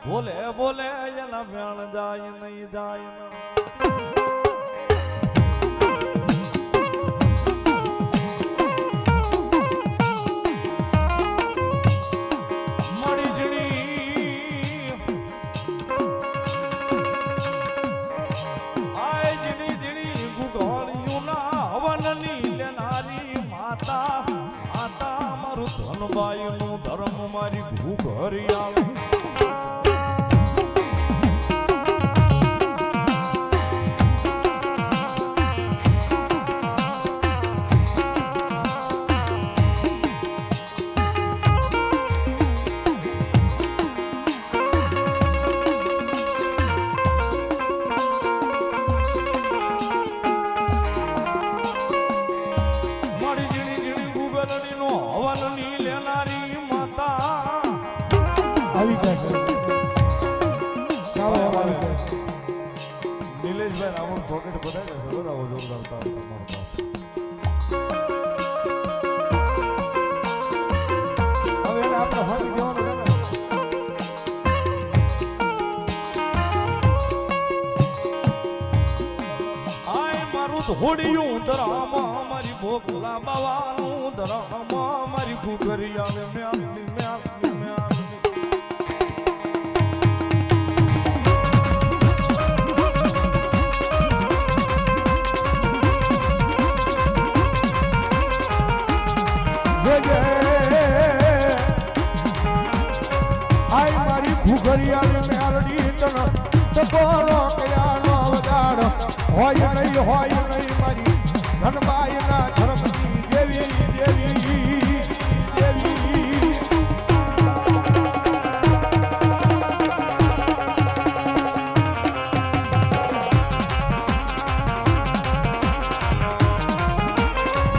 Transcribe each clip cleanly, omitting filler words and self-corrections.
બોલે બોલે એના ભેણ જાય નહીં જાય મળી જડી આય જડી જડી ગુગળિયું ના હવનની લેનારી માતા માતા મારું ધનબાઈ નું ધર્મ મારી ઘુઘરિયાળી નિલેશભાઈ રાવણ પોકેટ બધાય છે બરાબર જોરદાર તાવ તમારો પાસે હવે એને આપણે હોઈ દેવાનું છે ને આય મારું ધોડિયું ધરામાં મારી ભોગલા બાવાનું ધરામાં મારી ઘુઘરિયાને મ્યાલની મ્યાલની મ્યાલની ઘુઘરિયાળી મેલડી તન તકોરો કયાનો વગાડ હોય નહીં મારી ધનબાઈ ના ધર્મની દેવી દેવી દેવી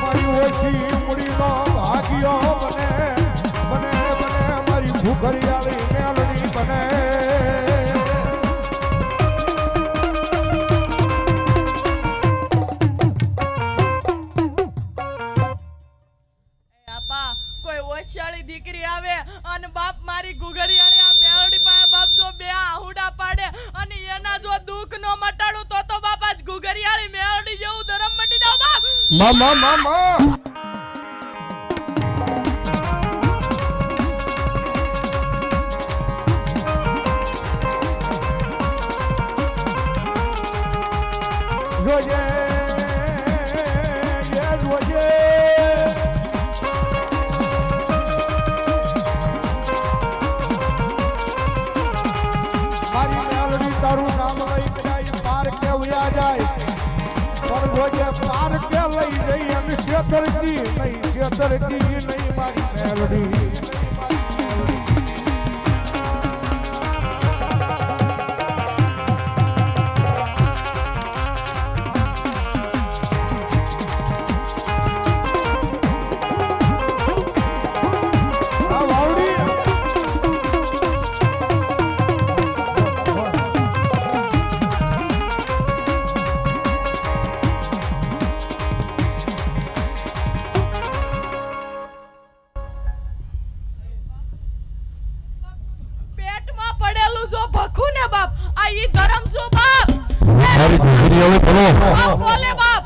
મારી ઓછી મૂડીનો ભાગ્યો બને બને બને મારી ઘુઘરિયાળી મેલડી બને કોઈ ઓશિયાળી દીકરી આવે અને બાપ મારી ઘુઘરિયાળી આ મેલડી પાસે બાપ જો બે આહુડા પાડે અને એના જો દુઃખ નો મટાડું તો બાપ આજ ઘુઘરિયાળી મેલડી જેવું ધરમ મટી જાવ બાપ મામા મામા રોજે રોજે મારી મેલડી તારું નામ લઈ કદાચ પાર કેવયા જાય પણ રોજે પાર કે લઈ જઈ એમ શેતરજી નહીં મારી મેલડી મારી ઘુઘરિયાળી બોલો બોલે બાપ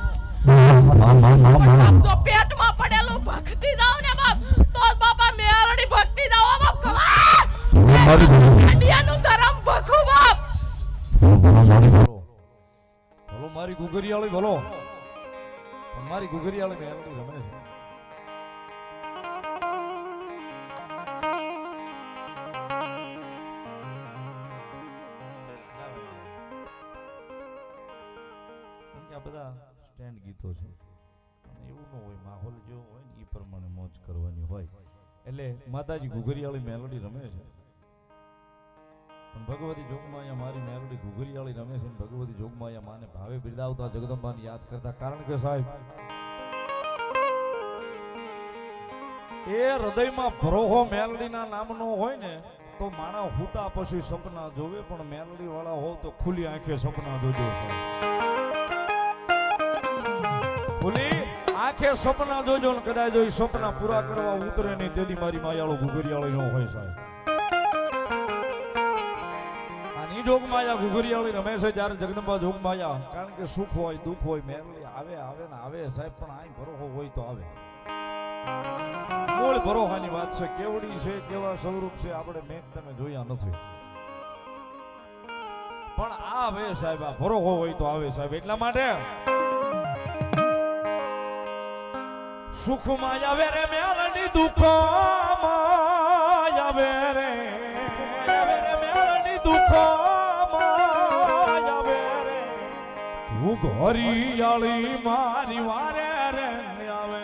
જો પેટમાં પડેલું ભક્તિ જાવ ને બાપ તો બાપા મેલડી ભક્તિ જાવ બાપ મારી ઘુઘરિયાનું ધરમ ભખું બાપ બોલો મારી ઘુઘરિયાળી બોલો મારી ઘુઘરિયાળી મેલડી રમે છે બધા સ્ટેન્ડ ગીતો છે અને એવું ન હોય માહોલ જો હોય ને એ પ્રમાણે મોજ કરવાની હોય એટલે માતાજી ઘુઘરિયાળી મેલોડી રમે છે પણ ભગવતી જોગમાયા મારી મેલોડી ઘુઘરિયાળી રમે છે ભગવતી જોગમાયા માને ભાવે બિરદાવતા જગદંબાને યાદ કરતા કારણ કે સાહેબ એ હૃદયમાં ભરોહો મેલોડીના નામનો હોય ને તો માણા હુતા પછી સપના જોવે પણ મેલોડી વાળા હોવ તો ખુલ્લી આંખે સપના જોજો સાહેબ ખુલ્લી આંખે સપના જોજો ને કદાચ જો સપના પૂરા કરવા ઉતરે નહીં તેથી મારી માયાળો ઘુઘરિયાળી ન હોય સાહેબ ઈ જોગમાયા ઘુઘરીયાળી રમે છે જ્યારે જગદંબા જોગમાયા, કારણ કે સુખ હોય દુઃખ હોય મેરલી આવે આવે ને આવે સાહેબ, પણ આઈ ભરોહો હોય તો આવે. મૂળ ભરોહાની વાત છે. કેવડી છે, કેવા સ્વરૂપ છે આપણે મેં તમે જોયા નથી, પણ આવે સાહેબ. આ ભરોહો હોય તો આવે સાહેબ. એટલા માટે સુખમાં આવે રે મેલડી, દુઃખમાં આવે રે મેલડી, દુઃખમાં આવે રે ઘુઘરીયાળી મારી વારે રે આવે.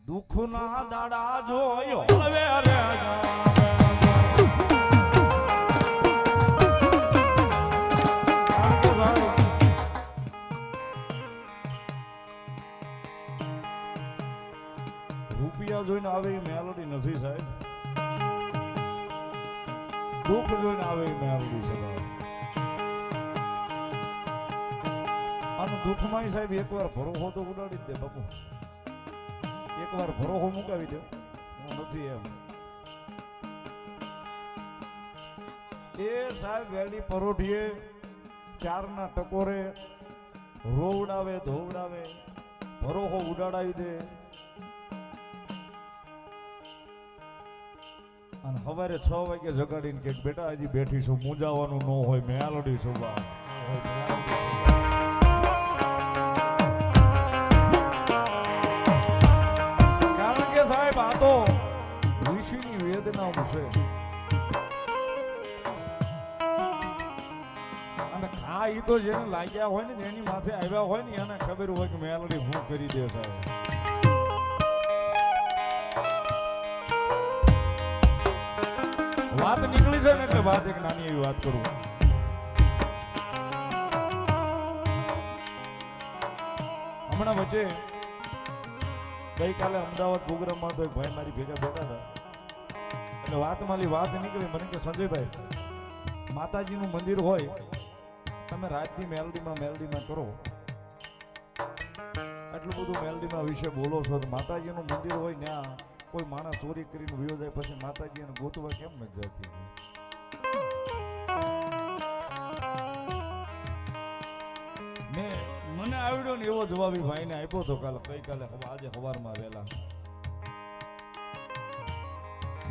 દુઃખના દાડા જોયો હવે રે રૂપિયા જોઈને આવે એ મેલોડી નથી સાહેબ. દુઃખ જોઈને આવે એ મેલોડી છે. આનું દુઃખમાં સાહેબ એકવાર ભરોસો તો ઉડાડી જ દે બાપુ. એકવાર ભરોસો મુકાવી દો, હું નથી એમ. એ સાહેબ વેલી પરોઠીએ ચારના ટકોરે રોવડાવે ધોવડાવે, ભરોસો ઉડાડાવી દે, અને સવારે 6 વાગે જગાડીને કે બેટા હજી બેઠી છું, મૂંઝાવાનું ન હોય, મેલોડી છું બા. ઋષિની વેદના છે, અને ખા ઈ તો જેને લાગ્યા હોય ને, જેની માથે આવ્યા હોય ને, એને ખબર હોય કે મેલડી હું કરી દે સાહેબ. વાત નીકળી છે ને એટલે વાત એક નાની એવી વાત કરું. હમણાં વચ્ચે ગઈકાલે અમદાવાદ પ્રોગ્રામમાં તો એક ભાઈ મારી ભેગા બેઠા હતા, એટલે વાતમાંલી વાત નીકળી. મને કે સંજયભાઈ, માતાજીનું મંદિર હોય, તમે રાતની મેલડીમાં કરો, એટલું બધું મેલડીમાં વિશે બોલો છો, તો માતાજીનું મંદિર હોય ત્યાં કોઈ માણસ ચોરી કરીને વયો જાય, પછી માતાજી એને ગોતવા કેમ નથી જતી? મને આવડ્યો ને એવો જવાબ ભાઈને આપ્યો હતો ગઈકાલે આજે સવારમાં વહેલા.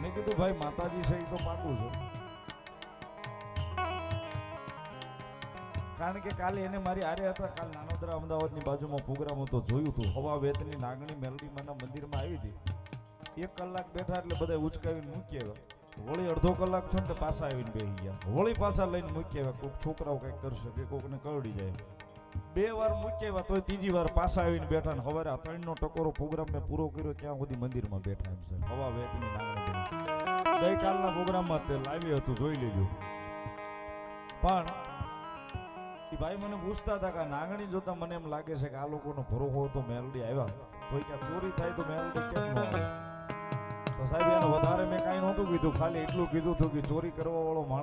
મેં કીધું ભાઈ માતાજી છે એ તો પાકું છે, કારણ કે કાલે એને મારી આરે હતા. કાલ નાનોદરા અમદાવાદની બાજુમાં પ્રોગ્રામ હતો, જોયું હતું. હવા વેતની નાગણી મેલડીમાંના મંદિરમાં આવી હતી. 1 કલાક બેઠા એટલે બધા ઉચકાવીને મૂકી આવ્યા. વળી અડધો કલાક છો ને પાછા આવીને બેસી ગયા. વળી પાછા લઈને મૂકી આવ્યા. કોઈક છોકરાઓ કંઈક કરશે કે કોઈકને કરડી જાય. 2 વાર મૂકી આવ્યા તોય ત્રીજી વાર પાછા આવીને બેઠા. ને સવારે 3નો ટકોરો પ્રોગ્રામ મેં પૂરો કર્યો ત્યાં સુધી મંદિરમાં બેઠા એમ છે. હવા વેતની નાગણી ગઈકાલના પ્રોગ્રામમાં તે લાવી હતું, જોઈ લેજો. પણ એ ભાઈ મને પૂછતા હતા કે આ નાગણી જોતા મને એમ લાગે છે કે આ લોકોનો ભરોસો હતો મેલડી આવ્યા તો ક્યાં ચોરી થાય તો મેલડી કેમ ન આવે? તો સાહેબ એને વધારે મેં કાંઈ નહોતું કીધું, ખાલી એટલું કીધું હતું કે ચોરી કરવા વાળો માણસ